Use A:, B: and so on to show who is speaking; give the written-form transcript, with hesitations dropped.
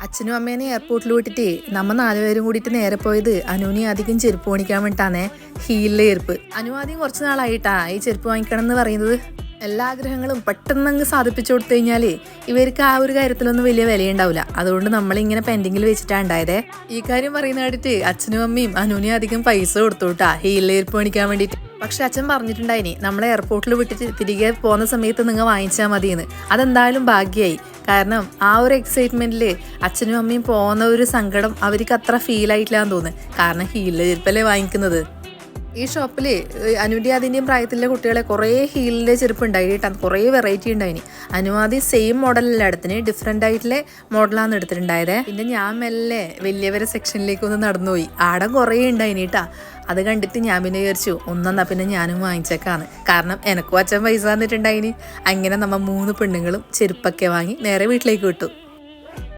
A: അച്ഛനും അമ്മേനെ എയർപോർട്ടിൽ വിട്ടിട്ട് നമ്മ 4 പേരും കൂടിയിട്ട് നേരെ പോയത് അനുവിനെ അധികം ചെരുപ്പ് മേടിക്കാൻ വേണ്ടിട്ടാണേ. ഹീലിലെ ചെരുപ്പ്. അനു ആദ്യം കുറച്ച് നാളായിട്ടാ ഈ ചെരുപ്പ് വാങ്ങിക്കണം എന്ന് പറയുന്നത്. എല്ലാ ആഗ്രഹങ്ങളും പെട്ടെന്നങ്ങ് സാധിപ്പിച്ചു കൊടുത്തു കഴിഞ്ഞാല് ഇവർക്ക് ആ ഒരു കാര്യത്തിലൊന്നും വലിയ വിലയുണ്ടാവില്ല. അതുകൊണ്ട് നമ്മളിങ്ങനെ പെൻഡിങ്ങിൽ വെച്ചിട്ടാണ് ഉണ്ടായതേ. ഈ കാര്യം പറയുന്ന കേട്ടിട്ട് അച്ഛനും അമ്മയും അനുവിനെ അധികം പൈസ കൊടുത്തുട്ടാ ഹീലിലെ ചെരുപ്പ് മേടിക്കാൻ വേണ്ടിയിട്ട്. പക്ഷെ അച്ഛൻ പറഞ്ഞിട്ടുണ്ടായിനി നമ്മളെ എയർപോർട്ടിൽ വിട്ടിട്ട് തിരികെ പോകുന്ന സമയത്ത് നിങ്ങൾ വാങ്ങിച്ചാൽ മതിയെന്ന്. അതെന്തായാലും ഭാഗ്യമായി. കാരണം ആ ഒരു എക്സൈറ്റ്മെന്റിൽ അച്ഛനും അമ്മയും പോകുന്ന ഒരു സങ്കടം അവർക്ക് അത്ര ഫീൽ ആയിട്ടില്ല എന്ന് തോന്നുന്നു. കാരണം ഹീലിലെ ചെരുപ്പല്ലേ വാങ്ങിക്കുന്നത്. ഈ ഷോപ്പിൽ അനുവിൻ്റെ അതിൻ്റെയും പ്രായത്തിലെ കുട്ടികളെ കുറേ ഹീലിൻ്റെ ചെരുപ്പ് ഉണ്ടായി കേട്ടോ. കുറേ വെറൈറ്റി ഉണ്ടായിനി. അനുവാദി സെയിം മോഡലല്ല എടുത്തിന്, ഡിഫറെൻ്റ് ആയിട്ടുള്ള മോഡലാണ് എടുത്തിട്ടുണ്ടായത്. പിന്നെ ഞാൻ മെല്ലെ വലിയവരെ സെക്ഷനിലേക്ക് ഒന്ന് നടന്നുപോയി. ആടെ കുറേ ഉണ്ടായിനി കേട്ടാ. അത് കണ്ടിട്ട് ഞാൻ പിന്നെ വിചാരിച്ചു ഒന്നെന്നാ പിന്നെ ഞാനും വാങ്ങിച്ചേക്കാന്ന്. കാരണം എനക്കും അച്ഛൻ പൈസ തന്നിട്ടുണ്ടായിനി. അങ്ങനെ നമ്മൾ 3 പെണ്ണുങ്ങളും ചെരുപ്പൊക്കെ വാങ്ങി നേരെ വീട്ടിലേക്ക് വിട്ടു.